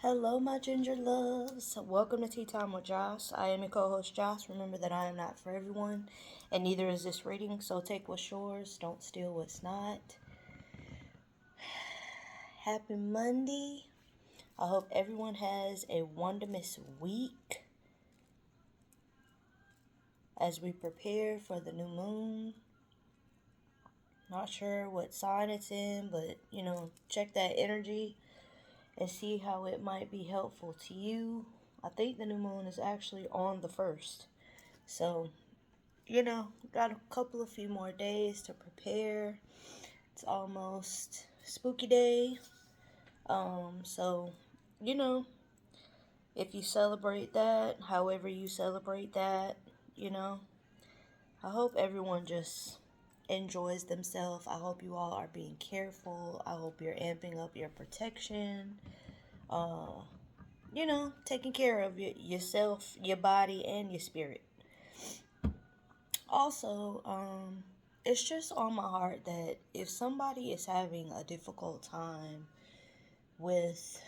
Hello, my ginger loves. Welcome to Tea Time with Joce. I am your co-host, Joce. Remember that I am not for everyone, and neither is this reading, so take what's yours, don't steal what's not. Happy Monday. I hope everyone has a wonderful week as we prepare for the new moon. Not sure what sign it's in, but, check that energy and see how it might be helpful to you. I think the new moon is actually on the 1st. So, got a few more days to prepare. It's almost spooky day. So, if you celebrate that, however you celebrate that, I hope everyone just enjoys themselves. I hope you all are being careful. I hope you're amping up your protection. Taking care of yourself, your body, and your spirit. Also, it's just on my heart that if somebody is having a difficult time with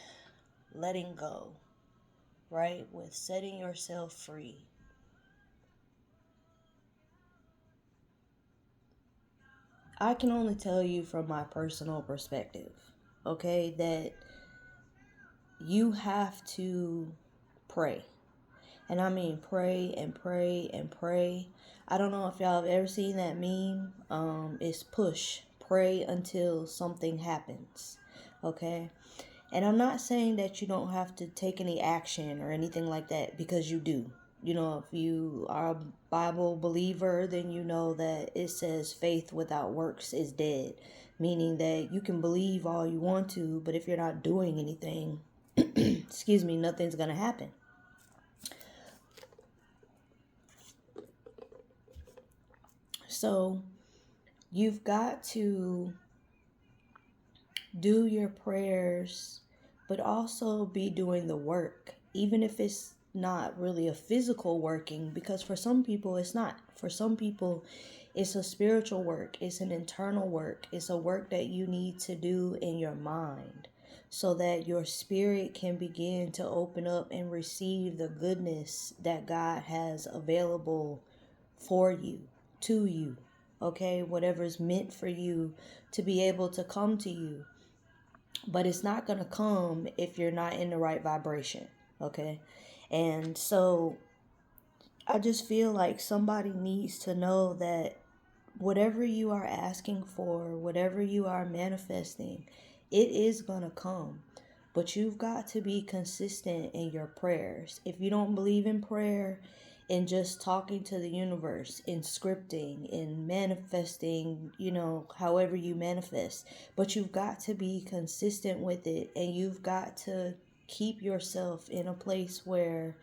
letting go, right, with setting yourself free, I can only tell you from my personal perspective, okay, that you have to pray. And I mean pray and pray and pray. I don't know if y'all have ever seen that meme. It's push. Pray until something happens. Okay? And I'm not saying that you don't have to take any action or anything like that, because you do. If you are a Bible believer, then you know that it says faith without works is dead. Meaning that you can believe all you want to, but if you're not doing anything, nothing's going to happen. So you've got to do your prayers, but also be doing the work, even if it's not really a physical working, because for some people it's not. For some people it's a spiritual work, it's an internal work, it's a work that you need to do in your mind so that your spirit can begin to open up and receive the goodness that God has available for you, to you, okay? Whatever's meant for you to be able to come to you. But it's not going to come if you're not in the right vibration, okay? And so I just feel like somebody needs to know that whatever you are asking for, whatever you are manifesting, it is going to come. But you've got to be consistent in your prayers. If you don't believe in prayer, in just talking to the universe, in scripting, in manifesting, however you manifest. But you've got to be consistent with it, and you've got to keep yourself in a place where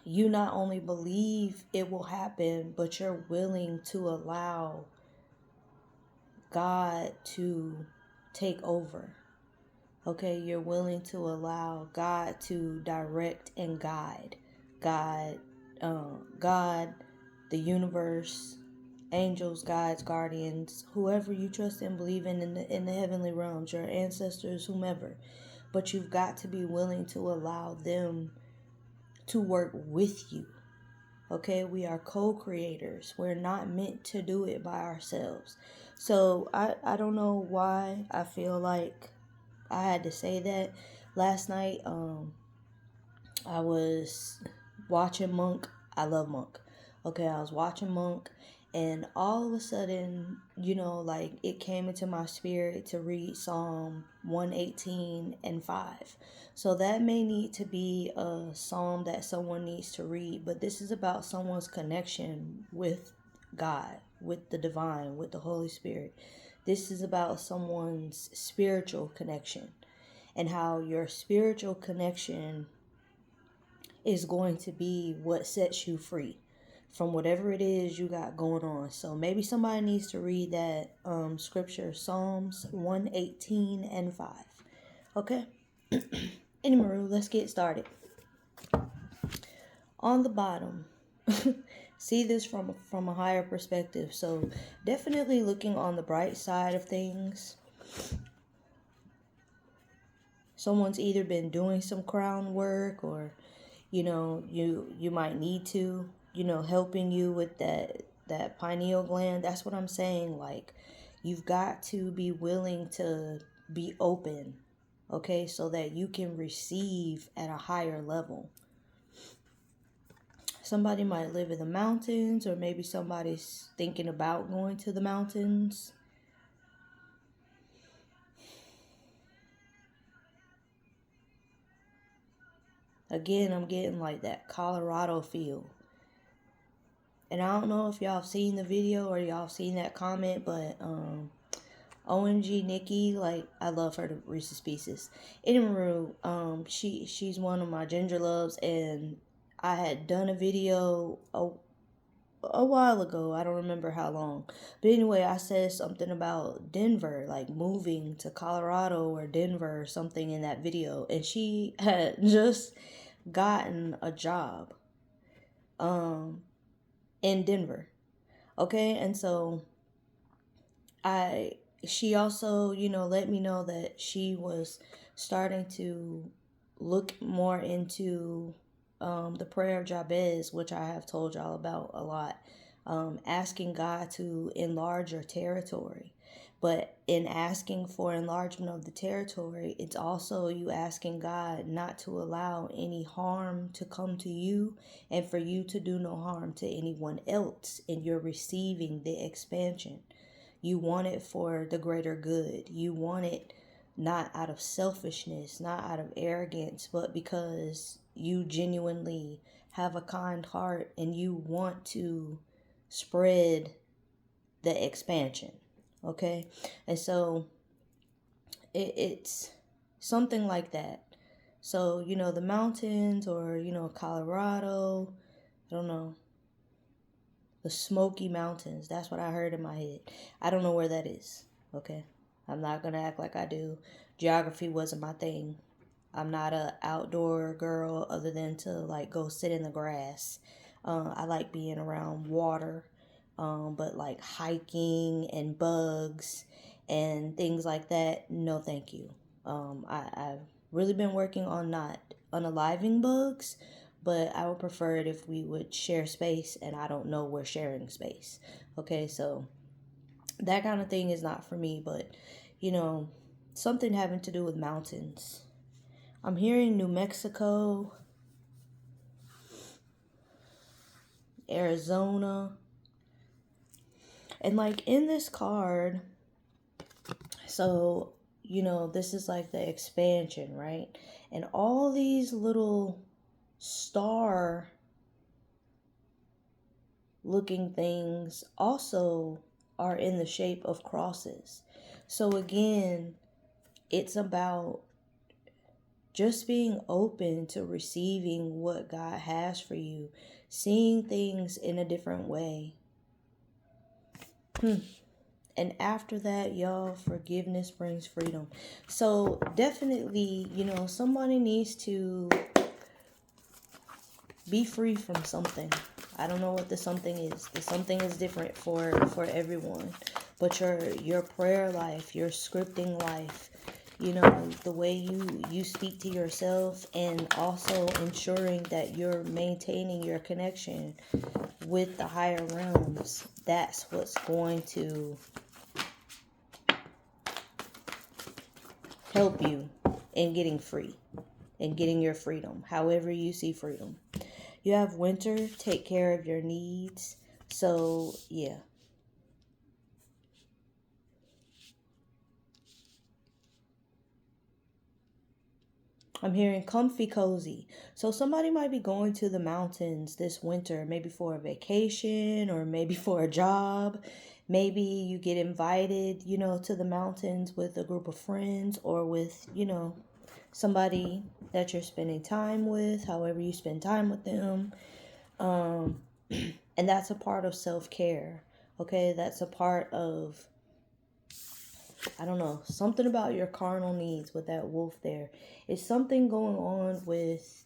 you not only believe it will happen, but you're willing to allow God to take over. Okay, you're willing to allow God to direct and guide. God, the universe, angels, guides, guardians, whoever you trust and believe in the heavenly realms, your ancestors, whomever. But you've got to be willing to allow them to work with you. Okay, we are co-creators. We're not meant to do it by ourselves. So I don't know why I feel like I had to say that. Last night, I was watching Monk. I love Monk. Okay, I was watching Monk, and all of a sudden, it came into my spirit to read Psalm 118 and 5. So that may need to be a psalm that someone needs to read, but this is about someone's connection with God, with the divine, with the Holy Spirit. This is about someone's spiritual connection, and how your spiritual connection is going to be what sets you free from whatever it is you got going on. So maybe somebody needs to read that scripture, Psalms 118 and 5. Okay? Anyway, let's get started. On the bottom, see this from a higher perspective. So definitely looking on the bright side of things. Someone's either been doing some crown work, or you might need to, helping you with that pineal gland. That's what I'm saying. Like, you've got to be willing to be open, okay, so that you can receive at a higher level. Somebody might live in the mountains, or maybe somebody's thinking about going to the mountains. Again, I'm getting like that Colorado feel. And I don't know if y'all have seen the video or y'all have seen that comment, but OMG Nikki, like, I love her to Reese's Pieces. Anyway, she's one of my ginger loves, and I had done a video a while ago. I don't remember how long. But anyway, I said something about Denver, like moving to Colorado or Denver or something in that video. And she had just gotten a job in Denver. Okay, and so she also, let me know that she was starting to look more into the prayer of Jabez, which I have told y'all about a lot, asking God to enlarge your territory. But in asking for enlargement of the territory, it's also you asking God not to allow any harm to come to you, and for you to do no harm to anyone else, and you're receiving the expansion. You want it for the greater good. You want it not out of selfishness, not out of arrogance, but because you genuinely have a kind heart and you want to spread the expansion. Okay? And so it's something like that. So, the mountains, or, Colorado, I don't know, the Smoky Mountains. That's what I heard in my head. I don't know where that is. Okay? I'm not going to act like I do. Geography wasn't my thing. I'm not a outdoor girl other than to, like, go sit in the grass. I like being around water. But, like, hiking and bugs and things like that, no thank you. I've really been working on not unaliving bugs, but I would prefer it if we would share space, and I don't know we're sharing space. Okay, so that kind of thing is not for me, but something having to do with mountains. I'm hearing New Mexico, Arizona, and like in this card, so this is like the expansion, right? And all these little star looking things also are in the shape of crosses. So again, it's about just being open to receiving what God has for you, seeing things in a different way. And after that, y'all, forgiveness brings freedom. So definitely, somebody needs to be free from something. I don't know what the something is. The something is different for everyone. But your prayer life, your scripting life, the way you speak to yourself, and also ensuring that you're maintaining your connection with the higher realms, that's what's going to help you in getting free and getting your freedom, however you see freedom. You have winter, take care of your needs. So, yeah. I'm hearing comfy cozy. So somebody might be going to the mountains this winter, maybe for a vacation or maybe for a job. Maybe you get invited, to the mountains with a group of friends, or with, somebody that you're spending time with, however you spend time with them. And that's a part of self-care. Okay, that's a part of, I don't know, something about your carnal needs with that wolf there. It's something going on with,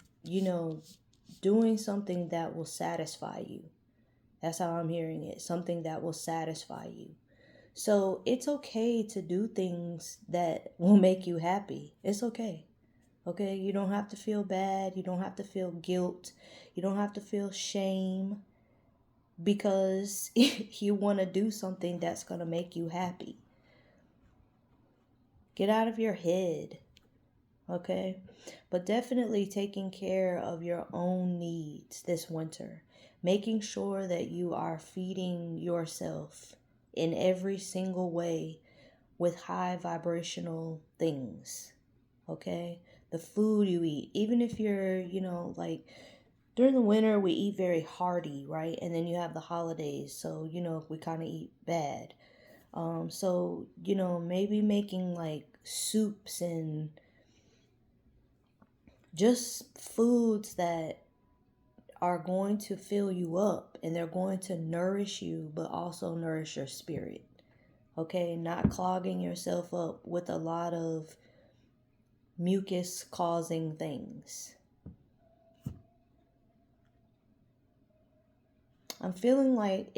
doing something that will satisfy you. That's how I'm hearing it. Something that will satisfy you. So it's okay to do things that will make you happy. It's okay. Okay, you don't have to feel bad. You don't have to feel guilt. You don't have to feel shame because you want to do something that's going to make you happy. Get out of your head. Okay, but definitely taking care of your own needs this winter, making sure that you are feeding yourself in every single way with high vibrational things. Okay, the food you eat, even if you're, like during the winter we eat very hearty, right? And then you have the holidays, so we kind of eat bad. So maybe making like soups and just foods that are going to fill you up and they're going to nourish you, but also nourish your spirit. Okay, not clogging yourself up with a lot of mucus causing things. I'm feeling like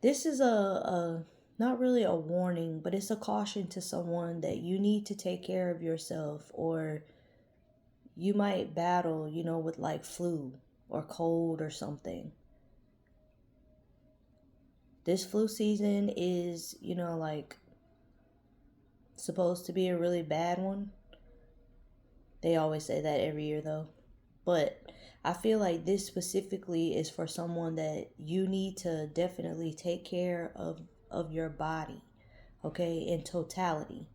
this is a not really a warning, but it's a caution to someone that you need to take care of yourself, or you might battle, with like flu or cold or something. This flu season is, like supposed to be a really bad one. They always say that every year though. But I feel like this specifically is for someone that you need to definitely take care of your body, okay, in totality.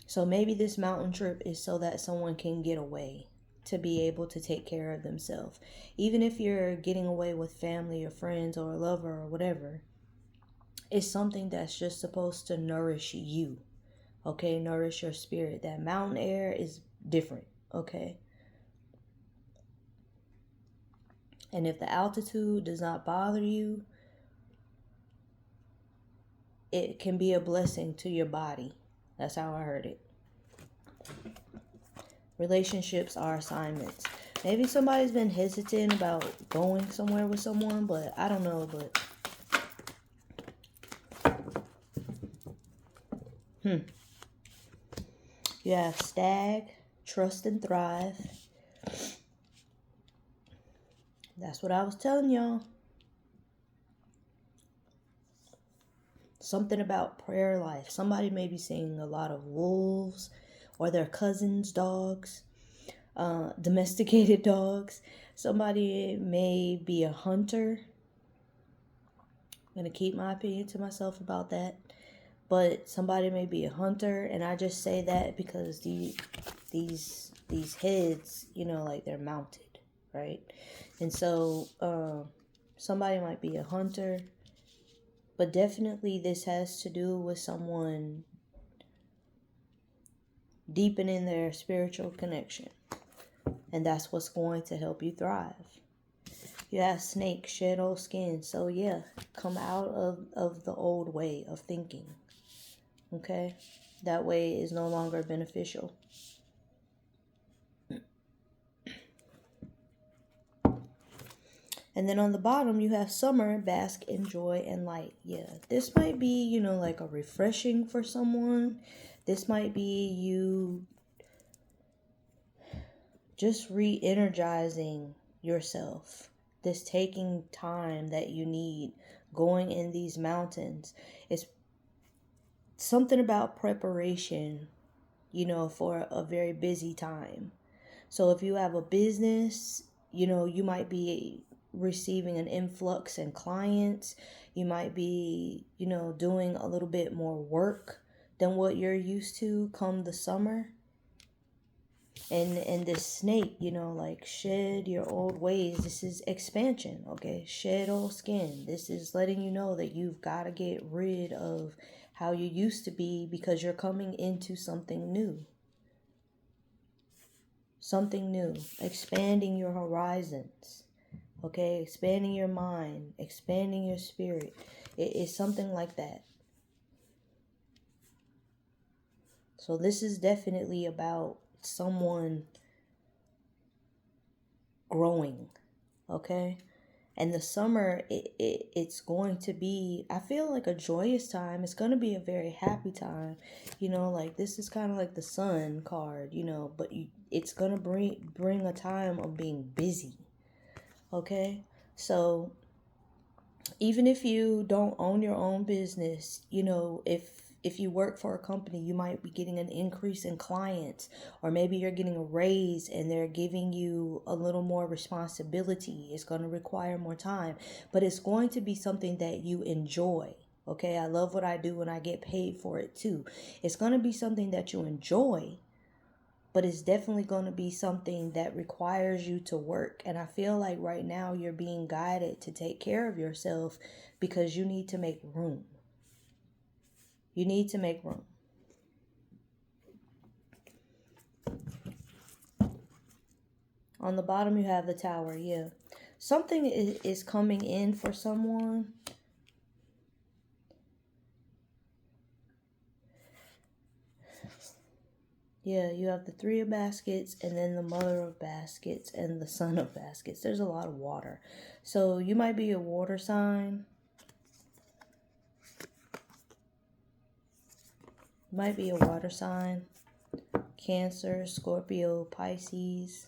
So maybe this mountain trip is so that someone can get away to be able to take care of themselves. Even if you're getting away with family or friends or a lover or whatever, it's something that's just supposed to nourish you, okay? Nourish your spirit. That mountain air is different, okay? And if the altitude does not bother you, it can be a blessing to your body. That's how I heard it. Relationships are assignments. Maybe somebody's been hesitant about going somewhere with someone, but I don't know, but you have stag, trust and thrive. That's what I was telling y'all. Something about prayer life. Somebody may be seeing a lot of wolves or their cousins' dogs, domesticated dogs. Somebody may be a hunter. I'm going to keep my opinion to myself about that. But somebody may be a hunter, and I just say that because these heads, like they're mounted, right? And so somebody might be a hunter, but definitely this has to do with someone deepening their spiritual connection, and that's what's going to help you thrive. You have snake, shed old skin. So yeah, come out of the old way of thinking. Okay? That way is no longer beneficial. And then on the bottom, you have summer, bask in joy and light. Yeah, this might be, like a refreshing for someone. This might be you just re-energizing yourself. This taking time that you need, going in these mountains. It's something about preparation, for a very busy time. So if you have a business, you might be receiving an influx in clients. You might be, doing a little bit more work than what you're used to come the summer. And this snake, like shed your old ways. This is expansion, okay? Shed old skin. This is letting you know that you've got to get rid of how you used to be because you're coming into something new. Something new. Expanding your horizons, okay? Expanding your mind, expanding your spirit. It's something like that. So this is definitely about someone growing, okay? And the summer, it's going to be, I feel like, a joyous time. It's going to be a very happy time. Like, this is kind of like the sun card, but it's going to bring a time of being busy. Okay? So, even if you don't own your own business, if you work for a company, you might be getting an increase in clients, or maybe you're getting a raise and they're giving you a little more responsibility. It's going to require more time, but it's going to be something that you enjoy. Okay, I love what I do and I get paid for it too. It's going to be something that you enjoy, but it's definitely going to be something that requires you to work. And I feel like right now you're being guided to take care of yourself because you need to make room. You need to make room. On the bottom, you have the Tower. Yeah. Something is coming in for someone. Yeah, you have the Three of Baskets and then the Mother of Baskets and the Son of Baskets. There's a lot of water. So you might be a water sign. Might be a water sign. Cancer, Scorpio, Pisces.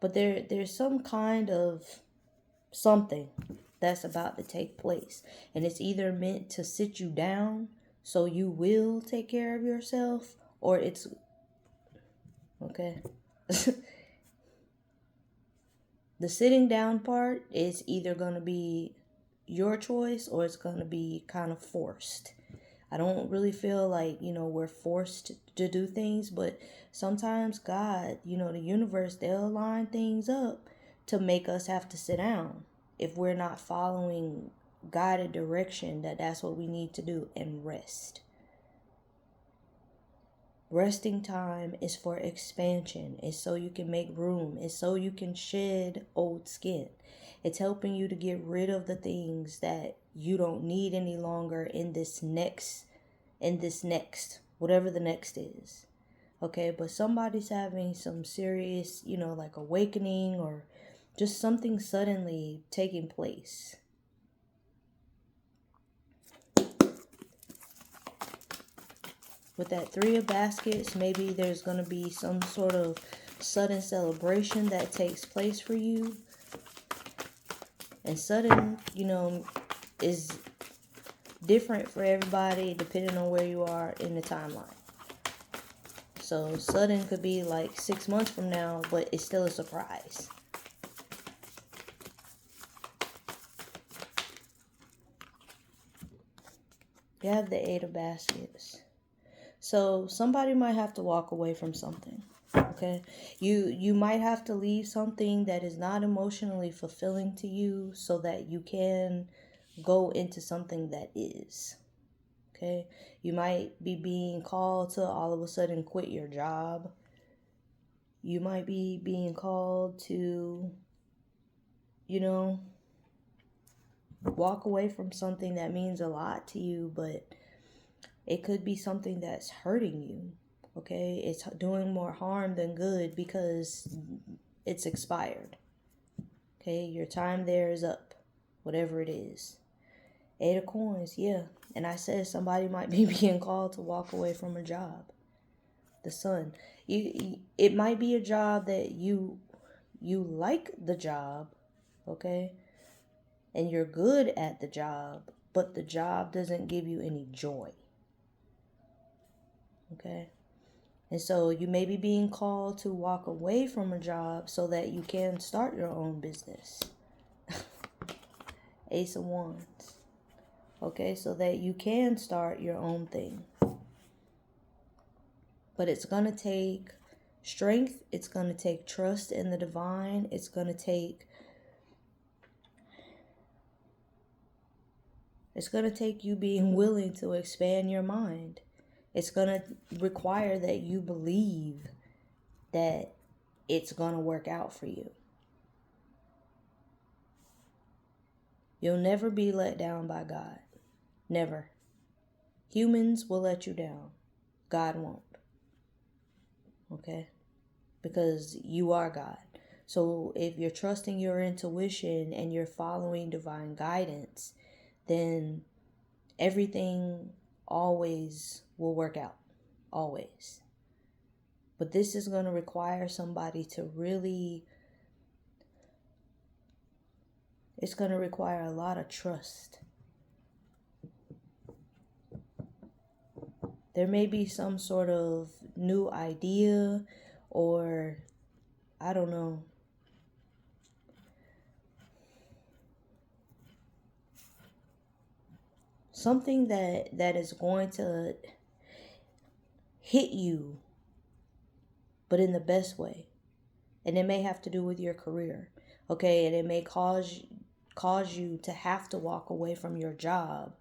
But there's some kind of something that's about to take place. And it's either meant to sit you down so you will take care of yourself, or it's... Okay. The sitting down part is either going to be your choice or it's going to be kind of forced. I don't really feel like, we're forced to do things, but sometimes God, the universe, they'll line things up to make us have to sit down if we're not following guided direction, that's what we need to do, and rest. Resting time is for expansion. It's so you can make room. It's so you can shed old skin. It's helping you to get rid of the things that you don't need any longer in this next, whatever the next is. Okay, but somebody's having some serious, like awakening or just something suddenly taking place. With that Three of Baskets, maybe there's going to be some sort of sudden celebration that takes place for you. And sudden, is different for everybody depending on where you are in the timeline. So sudden could be like 6 months from now, but it's still a surprise. You have the Eight of Baskets. So somebody might have to walk away from something. Okay, you might have to leave something that is not emotionally fulfilling to you so that you can go into something that is. Okay, you might be being called to all of a sudden quit your job. You might be being called to, walk away from something that means a lot to you, but it could be something that's hurting you. Okay, it's doing more harm than good because it's expired. Okay, your time there is up, whatever it is. Eight of Coins, yeah. And I said somebody might be being called to walk away from a job. The Sun. It might be a job that you like the job, okay? And you're good at the job, but the job doesn't give you any joy. Okay? And so you may be being called to walk away from a job so that you can start your own business. Ace of Wands. Okay, so that you can start your own thing. But it's going to take strength. It's going to take trust in the divine. It's going to take you being willing to expand your mind. It's going to require that you believe that it's going to work out for you. You'll never be let down by God. Never. Humans will let you down. God won't. Okay? Because you are God. So if you're trusting your intuition and you're following divine guidance, then everything always will work out. Always. But this is going to require somebody to really, it's going to require a lot of trust. There may be some sort of new idea, or I don't know, something that is going to hit you, but in the best way. And it may have to do with your career, okay? And it may cause you to have to walk away from your job,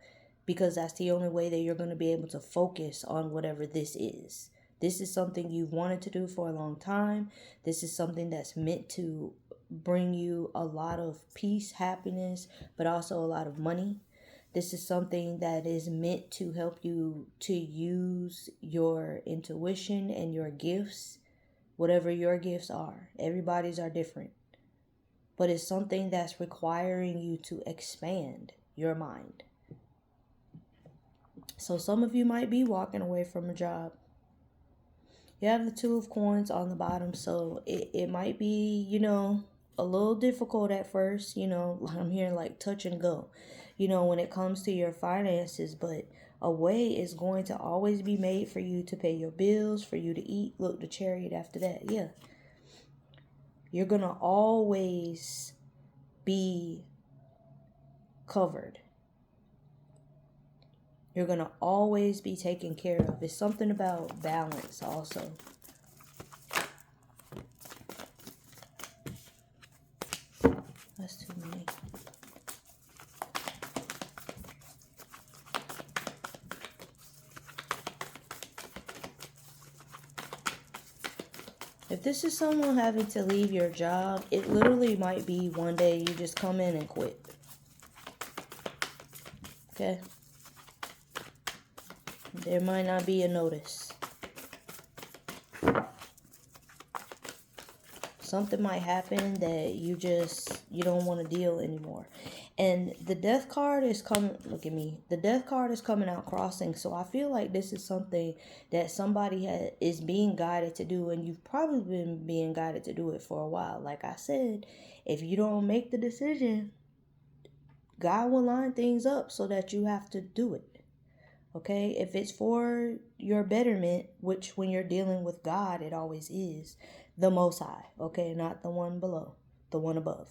because that's the only way that you're going to be able to focus on whatever this is. This is something you've wanted to do for a long time. This is something that's meant to bring you a lot of peace, happiness, but also a lot of money. This is something that is meant to help you to use your intuition and your gifts, whatever your gifts are. Everybody's are different. But it's something that's requiring you to expand your mind. So some of you might be walking away from a job. You have the 2 of coins on the bottom, so it might be, a little difficult at first, I'm hearing like touch and go, when it comes to your finances, but a way is going to always be made for you to pay your bills, for you to eat. Look, the Chariot after that, yeah. You're going to always be covered. You're going to always be taken care of. It's something about balance also. That's too many. If this is someone having to leave your job, it literally might be one day you just come in and quit. Okay? There might not be a notice. Something might happen that you don't want to deal anymore. And the death card is coming, look at me. The death card is coming out crossing. So I feel like this is something that somebody is being guided to do. And you've probably been being guided to do it for a while. Like I said, if you don't make the decision, God will line things up so that you have to do it. Okay, if it's for your betterment, which when you're dealing with God, it always is the Most High. Okay, not the one below, the one above.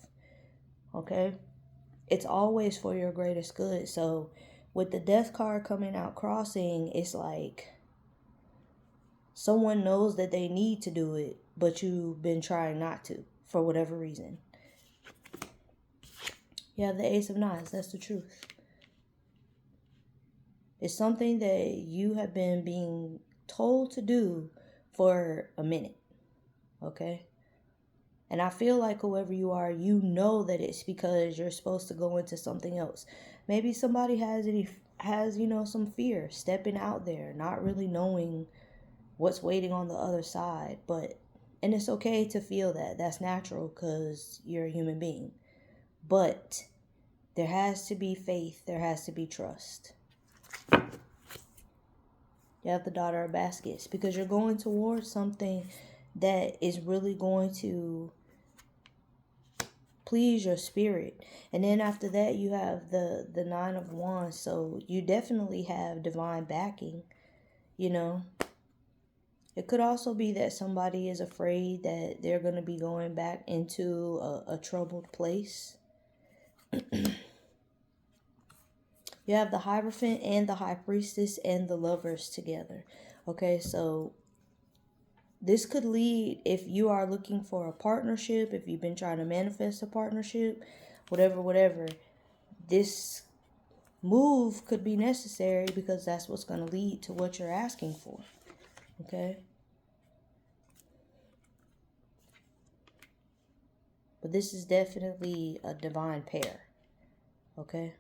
Okay, it's always for your greatest good. So with the death card coming out crossing, it's like someone knows that they need to do it, but you've been trying not to for whatever reason. You have the Ace of Knives. That's the truth. It's something that you have been being told to do for a minute, okay? And I feel like whoever you are, you know that it's because you're supposed to go into something else. Maybe somebody has some fear stepping out there, not really knowing what's waiting on the other side. And it's okay to feel that. That's natural because you're a human being. But there has to be faith. There has to be trust. You have the Daughter of Baskets because you're going towards something that is really going to please your spirit. And then after that, you have the Nine of Wands. So you definitely have divine backing, It could also be that somebody is afraid that they're going to be going back into a troubled place. You have the Hierophant and the High Priestess and the Lovers together. Okay, so this could lead, if you are looking for a partnership, if you've been trying to manifest a partnership, whatever, this move could be necessary because that's what's going to lead to what you're asking for. Okay? But this is definitely a divine pair. Okay?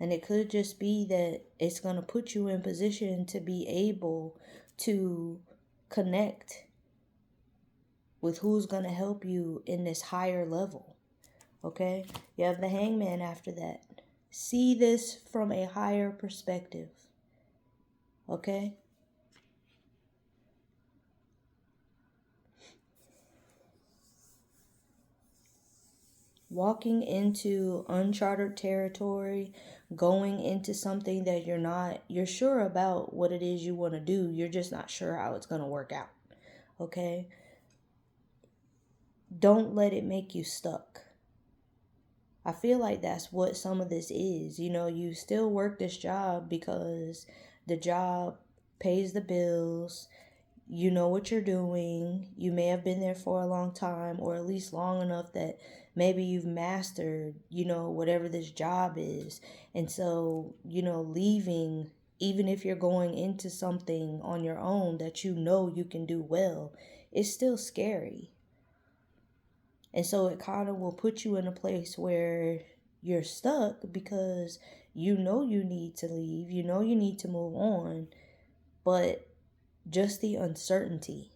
And it could just be that it's going to put you in position to be able to connect with who's going to help you in this higher level. Okay? You have the Hangman after that. See this from a higher perspective. Okay? Walking into uncharted territory, going into something that you're sure about what it is you want to do. You're just not sure how it's going to work out. Okay? Don't let it make you stuck. I feel like that's what some of this is. You know, you still work this job because the job pays the bills. You know what you're doing. You may have been there for a long time, or at least long enough that maybe you've mastered, whatever this job is. And so, leaving, even if you're going into something on your own that you know you can do well, it's still scary. And so it kind of will put you in a place where you're stuck because you know you need to leave, you know you need to move on, but just the uncertainty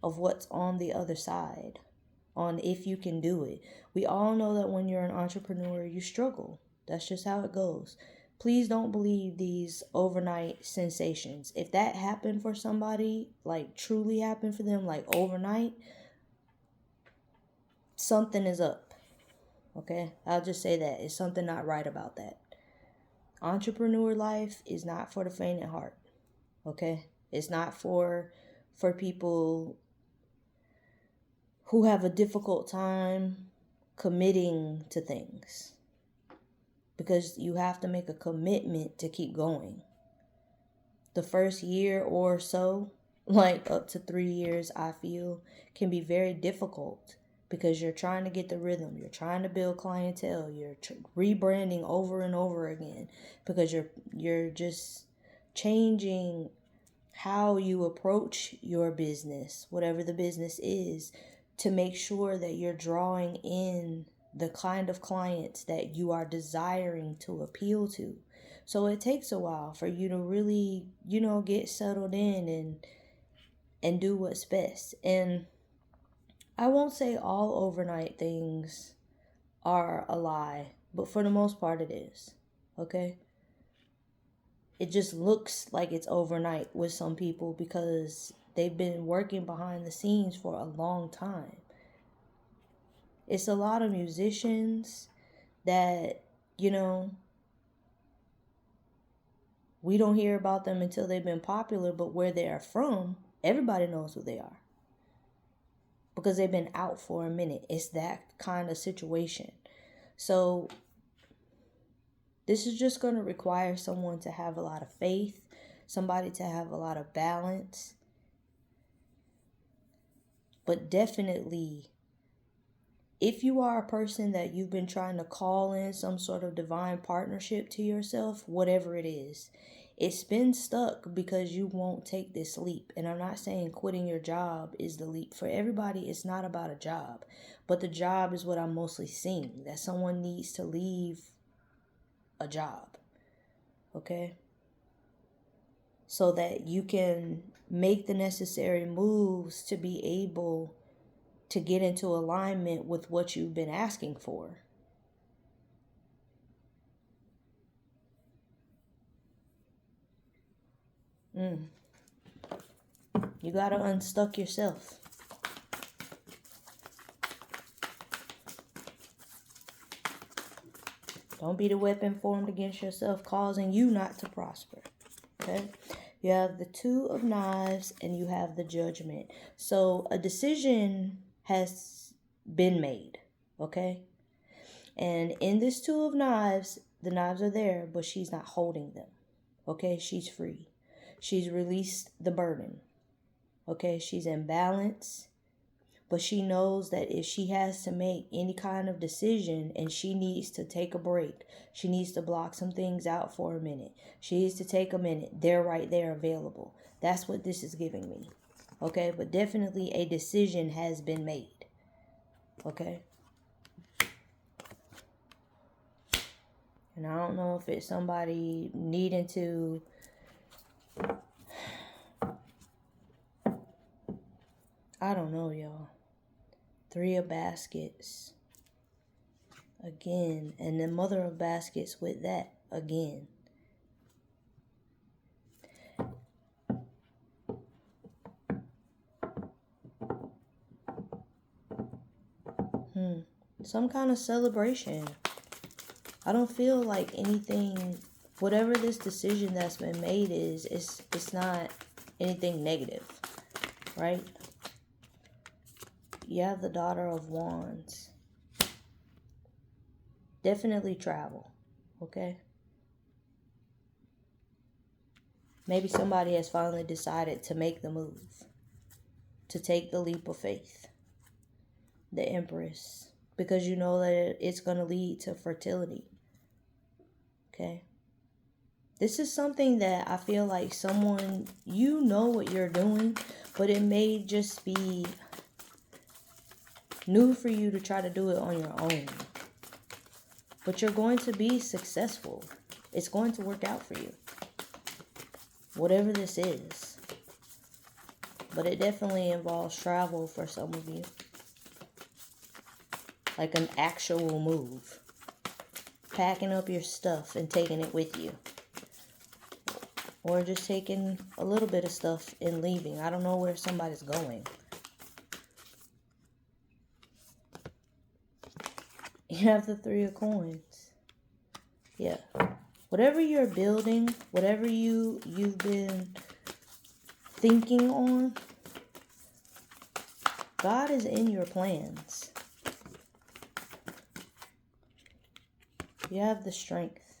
of what's on the other side, on if you can do it. We all know that when you're an entrepreneur, you struggle. That's just how it goes. Please don't believe these overnight sensations. If that happened for somebody, like truly happened for them, like overnight, something is up. Okay? I'll just say that. It's something not right about that. Entrepreneur life is not for the faint at heart. Okay? It's not for people who have a difficult time committing to things. Because you have to make a commitment to keep going. The first year or so, like up to 3 years, I feel, can be very difficult because you're trying to get the rhythm. You're trying to build clientele. You're rebranding over and over again because you're just changing how you approach your business, whatever the business is, to make sure that you're drawing in the kind of clients that you are desiring to appeal to. So it takes a while for you to really, get settled in and do what's best. And I won't say all overnight things are a lie, but for the most part it is. Okay? It just looks like it's overnight with some people because they've been working behind the scenes for a long time. It's a lot of musicians that, we don't hear about them until they've been popular, but where they are from, everybody knows who they are. Because they've been out for a minute. It's that kind of situation. So this is just going to require someone to have a lot of faith, somebody to have a lot of balance. But definitely, if you are a person that you've been trying to call in some sort of divine partnership to yourself, whatever it is, it's been stuck because you won't take this leap. And I'm not saying quitting your job is the leap. For everybody, it's not about a job. But the job is what I'm mostly seeing, that someone needs to leave a job. Okay? So that you can make the necessary moves to be able to get into alignment with what you've been asking for. You got to unstuck yourself. Don't be the weapon formed against yourself, causing you not to prosper. Okay? You have the Two of Knives and you have the Judgment. So a decision has been made. Okay? And in this Two of Knives, the knives are there, but she's not holding them. Okay? She's free. She's released the burden. Okay? She's in balance. But she knows that if she has to make any kind of decision and she needs to take a break, she needs to block some things out for a minute, she needs to take a minute, they're right there available. That's what this is giving me. Okay? But definitely a decision has been made. Okay? And I don't know if it's somebody needing to I don't know, y'all. 3 of baskets. Again. And the mother of baskets with that. Again. Some kind of celebration. I don't feel like anything, whatever this decision that's been made is, it's not anything negative, right? You have the Daughter of Wands. Definitely travel, okay? Maybe somebody has finally decided to make the move, to take the leap of faith. The Empress. Because you know that it's going to lead to fertility. Okay? This is something that I feel like someone, you know what you're doing, but it may just be new for you to try to do it on your own. But you're going to be successful. It's going to work out for you. Whatever this is. But it definitely involves travel for some of you. Like an actual move. Packing up your stuff and taking it with you. Or just taking a little bit of stuff and leaving. I don't know where somebody's going. You have the 3 of Coins. Yeah. Whatever you're building, whatever you've been thinking on, God is in your plans. You have the Strength.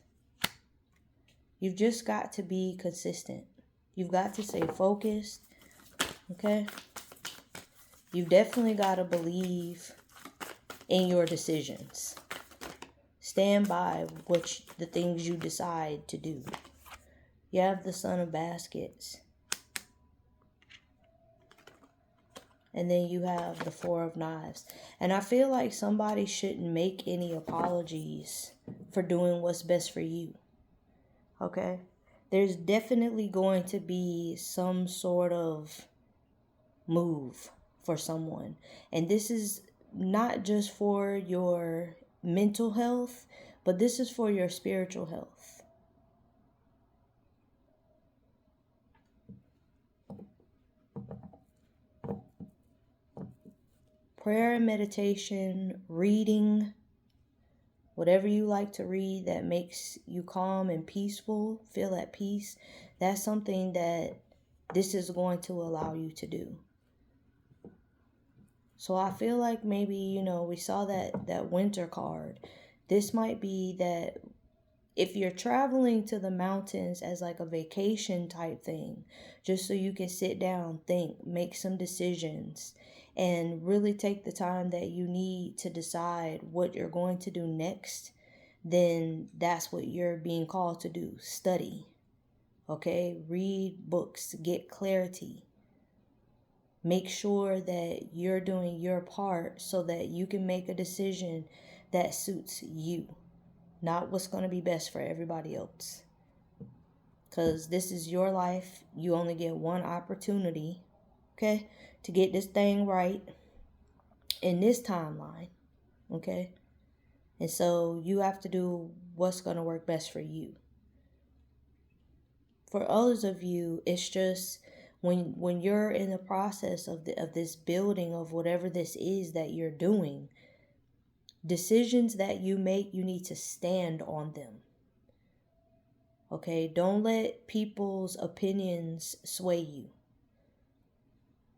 You've just got to be consistent. You've got to stay focused. Okay? You've definitely got to believe in your decisions. Stand by the things you decide to do. You have the Son of Baskets. And then you have the 4 of Knives. And I feel like somebody shouldn't make any apologies for doing what's best for you. Okay? There's definitely going to be some sort of move for someone. And this is not just for your mental health, but this is for your spiritual health. Prayer and meditation, reading, whatever you like to read that makes you calm and peaceful, feel at peace, that's something that this is going to allow you to do. So I feel like maybe, we saw that winter card. This might be that if you're traveling to the mountains as like a vacation type thing, just so you can sit down, think, make some decisions, and really take the time that you need to decide what you're going to do next, then that's what you're being called to do. Study. Okay? Read books. Get clarity. Make sure that you're doing your part so that you can make a decision that suits you, not what's going to be best for everybody else. Because this is your life. You only get one opportunity, okay, to get this thing right in this timeline, okay? And so you have to do what's going to work best for you. For others of you, it's just when you're in the process of this building of whatever this is that you're doing, decisions that you make, you need to stand on them. Okay? Don't let people's opinions sway you.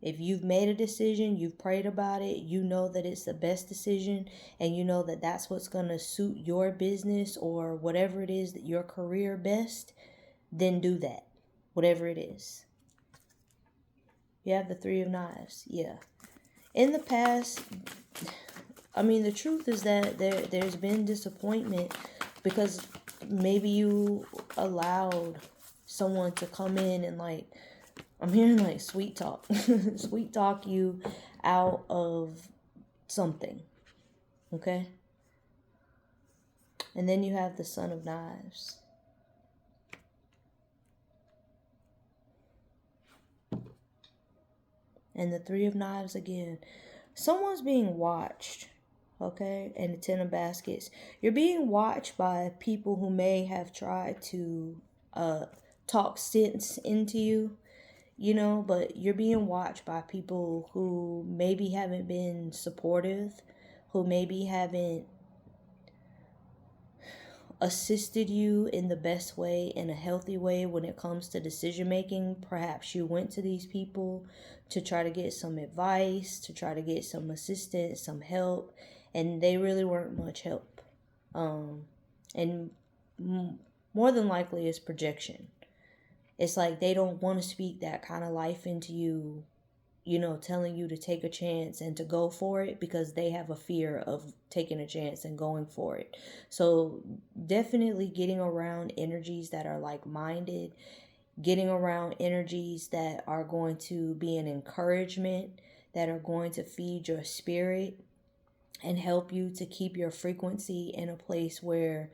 If you've made a decision, you've prayed about it, you know that it's the best decision, and you know that that's what's going to suit your business or whatever it is that your career best, then do that. Whatever it is. You have the 3 of Knives. Yeah. In the past, the truth is that there's been disappointment because maybe you allowed someone to come in and I'm hearing sweet talk. Sweet talk you out of something. Okay? And then you have the Son of Knives. And the Three of Knives again. Someone's being watched. Okay? And the Ten of Baskets. You're being watched by people who may have tried to talk sense into you. You know, but you're being watched by people who maybe haven't been supportive, who maybe haven't assisted you in the best way, in a healthy way when it comes to decision making. Perhaps you went to these people to try to get some advice, to try to get some assistance, some help, and they really weren't much help. And more than likely it's projection. It's like they don't want to speak that kind of life into you, you know, telling you to take a chance and to go for it because they have a fear of taking a chance and going for it. So definitely getting around energies that are like-minded, getting around energies that are going to be an encouragement, that are going to feed your spirit and help you to keep your frequency in a place where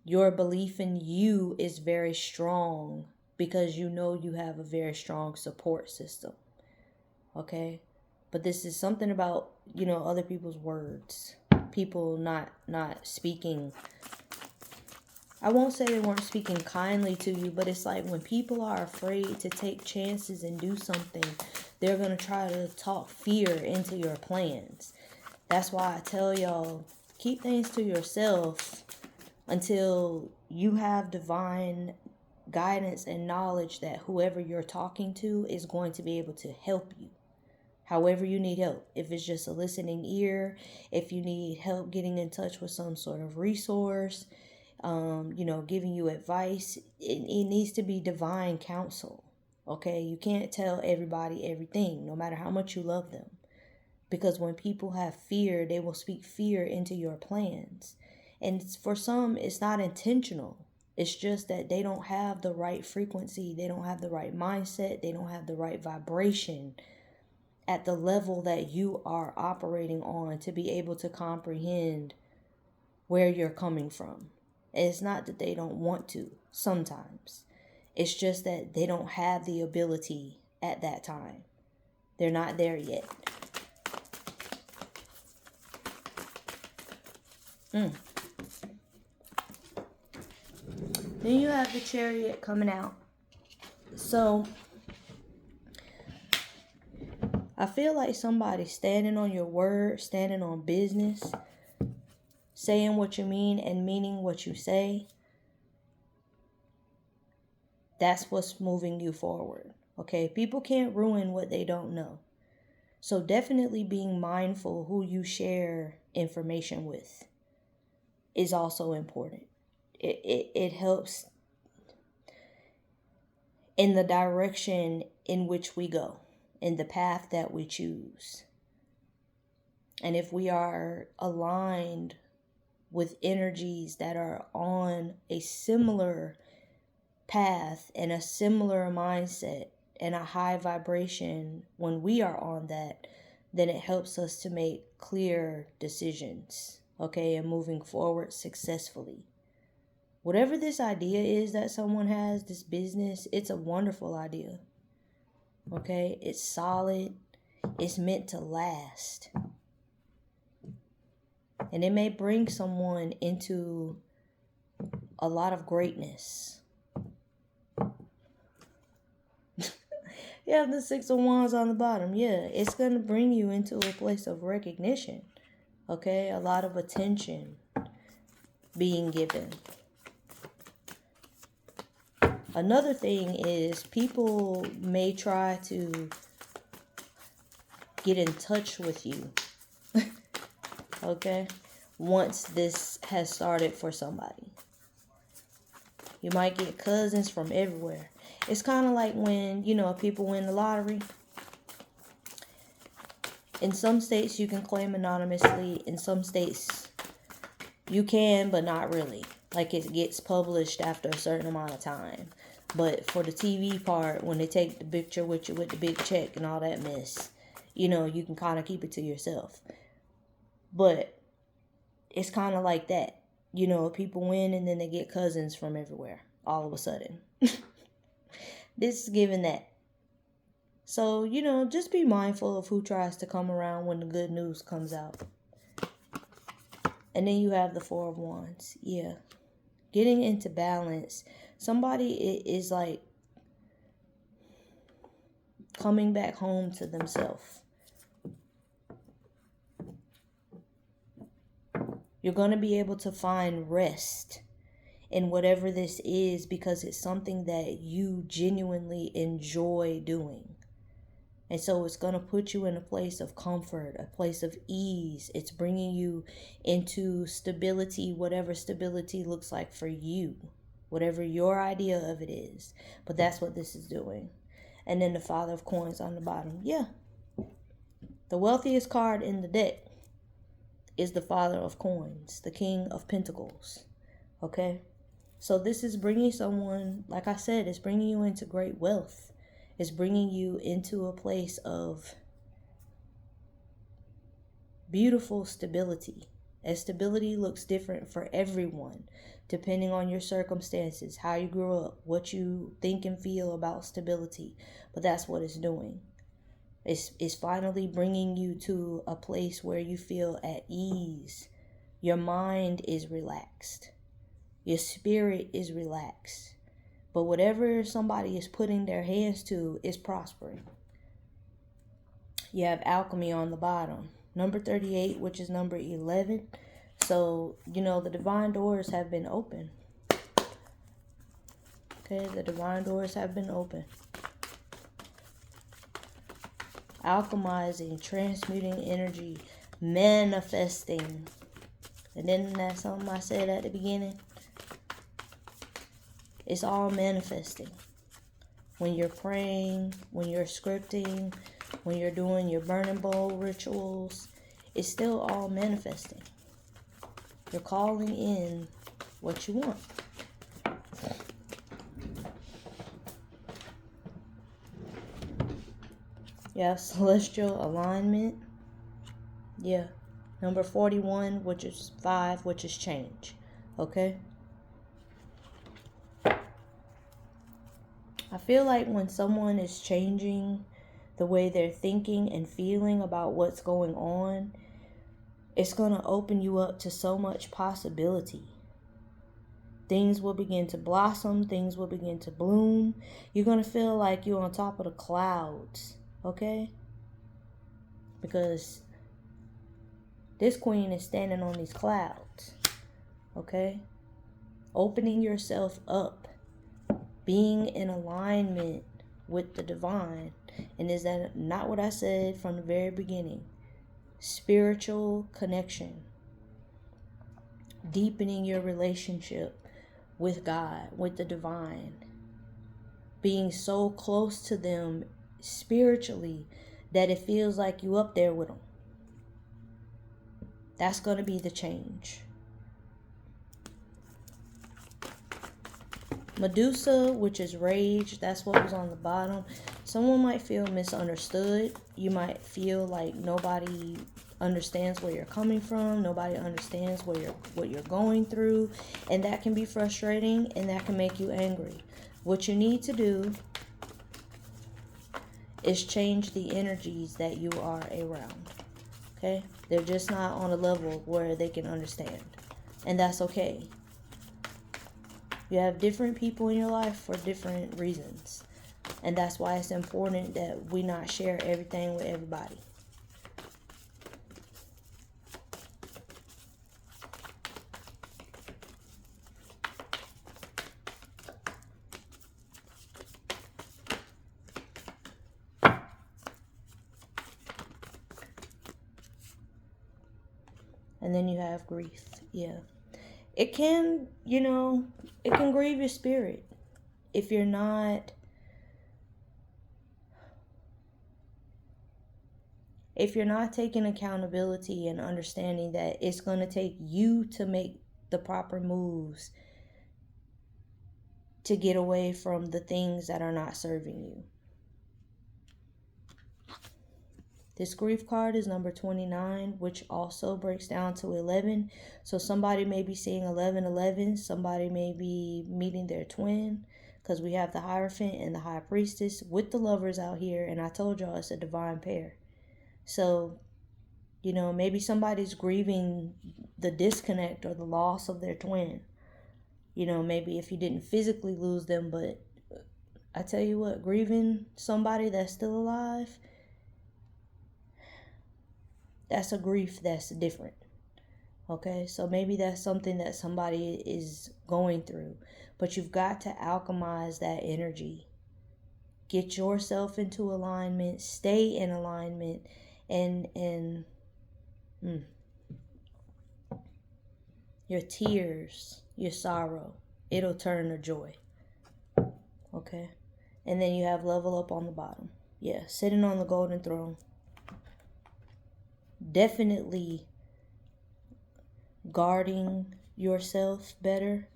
your belief in you is very strong because you know you have a very strong support system. Okay? But this is something about, you know, other people's words. People not speaking. I won't say they weren't speaking kindly to you, but it's like when people are afraid to take chances and do something, they're going to try to talk fear into your plans. That's why I tell y'all, keep things to yourself until you have divine guidance and knowledge that whoever you're talking to is going to be able to help you. However you need help. If it's just a listening ear, if you need help getting in touch with some sort of resource, you know, giving you advice, it needs to be divine counsel. Okay? You can't tell everybody everything, no matter how much you love them. Because when people have fear, they will speak fear into your plans. And for some, it's not intentional. It's just that they don't have the right frequency. They don't have the right mindset. They don't have the right vibration at the level that you are operating on to be able to comprehend where you're coming from. It's not that they don't want to sometimes. It's just that they don't have the ability at that time. They're not there yet. Then you have the Chariot coming out. So I feel like somebody's standing on your word, standing on business, saying what you mean and meaning what you say. That's what's moving you forward. Okay? People can't ruin what they don't know. So definitely being mindful who you share information with is also important. It helps in the direction in which we go, in the path that we choose. And if we are aligned with energies that are on a similar path and a similar mindset and a high vibration when we are on that, then it helps us to make clear decisions, okay, and moving forward successfully. Whatever this idea is that someone has, this business, it's a wonderful idea. Okay? It's solid. It's meant to last. And it may bring someone into a lot of greatness. You have the Six of Wands on the bottom. Yeah, it's going to bring you into a place of recognition. Okay? A lot of attention being given. Another thing is people may try to get in touch with you, okay, once this has started for somebody. You might get cousins from everywhere. It's kind of like when, you know, people win the lottery. In some states, you can claim anonymously. In some states, you can, but not really. Like, it gets published after a certain amount of time. But for the TV part, when they take the picture with you with the big check and all that mess, you know, you can kind of keep it to yourself. But it's kind of like that. You know, people win and then they get cousins from everywhere all of a sudden. This is giving that. So, just be mindful of who tries to come around when the good news comes out. And then you have the Four of Wands. Yeah. Getting into balance. Somebody is like coming back home to themselves. You're going to be able to find rest in whatever this is because it's something that you genuinely enjoy doing. And so it's going to put you in a place of comfort, a place of ease. It's bringing you into stability, whatever stability looks like for you, whatever your idea of it is. But that's what this is doing. And then the Father of Coins on the bottom. Yeah. The wealthiest card in the deck is the Father of Coins, the King of Pentacles. Okay? So this is bringing someone, like I said, it's bringing you into great wealth. It's bringing you into a place of beautiful stability. And stability looks different for everyone, depending on your circumstances, how you grew up, what you think and feel about stability. But that's what it's doing. It's finally bringing you to a place where you feel at ease. Your mind is relaxed. Your spirit is relaxed. But whatever somebody is putting their hands to is prospering. You have alchemy on the bottom. Number 38, which is number 11. So, the divine doors have been open. Okay, the divine doors have been open. Alchemizing, transmuting energy, manifesting. And then that's something I said at the beginning. It's all manifesting. When you're praying, when you're scripting, when you're doing your burning bowl rituals, it's still all manifesting. You're calling in what you want. You have celestial alignment. Yeah. Number 41, which is 5, which is change. Okay? I feel like when someone is changing the way they're thinking and feeling about what's going on, it's going to open you up to so much possibility. Things will begin to blossom. Things will begin to bloom. You're going to feel like you're on top of the clouds. Okay? Because this queen is standing on these clouds. Okay? Opening yourself up. Being in alignment with the divine. And is that not what I said from the very beginning? Spiritual connection. Deepening your relationship with God, with the divine. Being so close to them spiritually that it feels like you up there with them. That's going to be the change. Medusa, which is rage, that's what was on the bottom. Someone might feel misunderstood. You might feel like nobody understands where you're coming from. Nobody understands what you're going through. And that can be frustrating and that can make you angry. What you need to do is change the energies that you are around. Okay? They're just not on a level where they can understand. And that's okay. You have different people in your life for different reasons. And that's why it's important that we not share everything with everybody. And then you have grief. Yeah. It can, it can grieve your spirit if you're not taking accountability and understanding that it's going to take you to make the proper moves to get away from the things that are not serving you. This grief card is number 29, which also breaks down to 11. So somebody may be seeing 1111. Somebody may be meeting their twin. because we have the Hierophant and the High Priestess with the Lovers out here, and I told y'all it's a divine pair. So, you know, maybe somebody's grieving the disconnect or the loss of their twin. You know, maybe if you didn't physically lose them, but I tell you what, grieving somebody that's still alive, that's a grief that's different. Okay, so maybe that's something that somebody is going through, but you've got to alchemize that energy. Get yourself into alignment, stay in alignment, and your tears, your sorrow, it'll turn to joy. Okay, and then you have level up on the bottom. Yeah, sitting on the golden throne. Definitely guarding yourself better,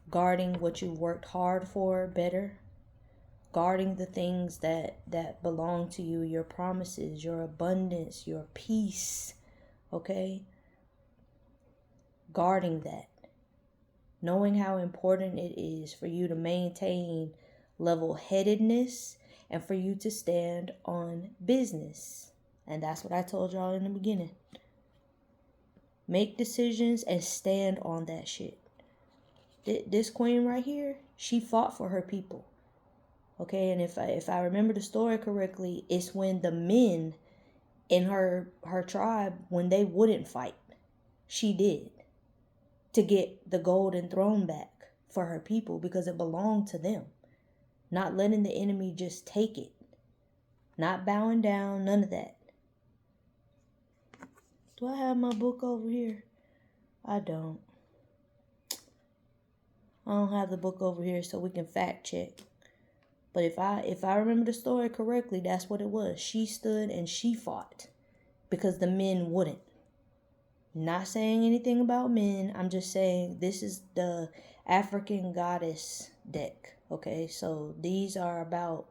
guarding what you worked hard for better, guarding the things that belong to you, your promises, your abundance, your peace. Okay, guarding that, knowing how important it is for you to maintain level-headedness and for you to stand on business. And that's what I told y'all in the beginning. Make decisions and stand on that shit. This queen right here, she fought for her people. Okay, and if I remember the story correctly, it's when the men in her tribe, when they wouldn't fight, she did, to get the golden throne back for her people, because it belonged to them. Not letting the enemy just take it. Not bowing down, none of that. Do I have my book over here? I don't. I don't have the book over here so we can fact check. But if I remember the story correctly, that's what it was. She stood and she fought because the men wouldn't. Not saying anything about men. I'm just saying this is the African goddess deck. Okay, so these are about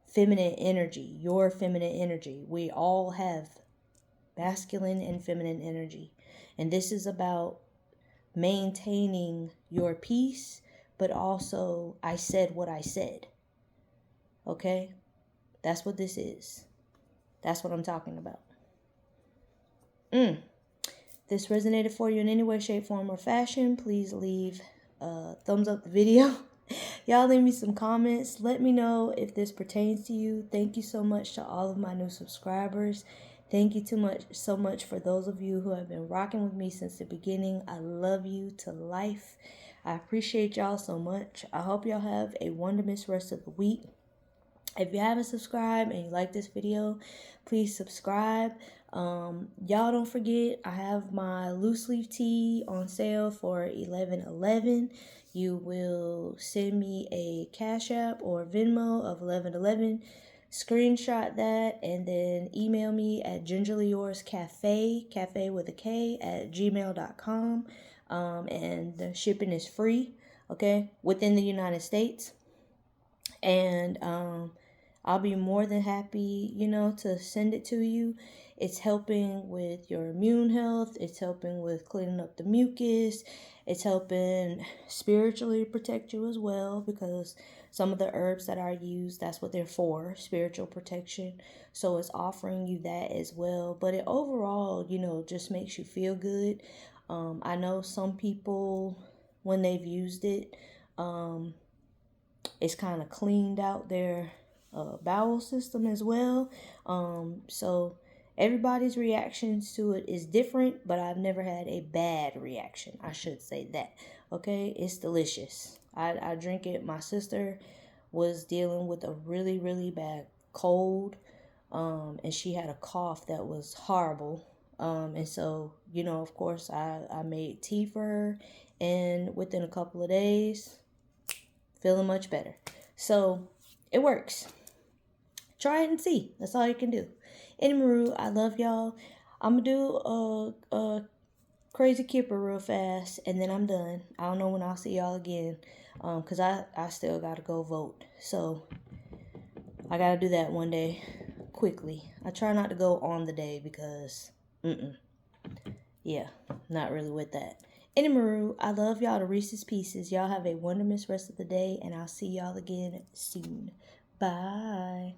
feminine energy, your feminine energy. We all have masculine and feminine energy. And this is about maintaining your peace, but also I said what I said. Okay? That's what this is. That's what I'm talking about. This resonated for you in any way, shape, form, or fashion, please leave a thumbs up the video. Y'all leave me some comments. Let me know if this pertains to you. Thank you so much to all of my new subscribers. Thank you so much for those of you who have been rocking with me since the beginning. I love you to life. I appreciate y'all so much. I hope y'all have a wonderful rest of the week. If you haven't subscribed and you like this video, please subscribe. Y'all don't forget, I have my loose leaf tee on sale for $11.11. You will send me a Cash App or Venmo of $11.11. Screenshot that and then email me at gingerlyourscafe, cafe with a K, at gmail.com. And the shipping is free, okay, within the United States. And I'll be more than happy, to send it to you. It's helping with your immune health. It's helping with cleaning up the mucus. It's helping spiritually protect you as well, because some of the herbs that I use, that's what they're for, spiritual protection. So it's offering you that as well. But it overall, just makes you feel good. I know some people, when they've used it, it's kind of cleaned out their bowel system as well. So everybody's reactions to it is different, but I've never had a bad reaction. I should say that. Okay, it's delicious. I drink it. My sister was dealing with a really, really bad cold, and she had a cough that was horrible. And so, of course, I made tea for her, and within a couple of days, feeling much better. So it works. Try it and see. That's all you can do. Anyway, I love y'all. I'm going to do a crazy kipper real fast, and then I'm done. I don't know when I'll see y'all again, because I still got to go vote. So I got to do that one day quickly. I try not to go on the day because, yeah, not really with that. Anywho, I love y'all to Reese's Pieces. Y'all have a wonderful rest of the day, and I'll see y'all again soon. Bye.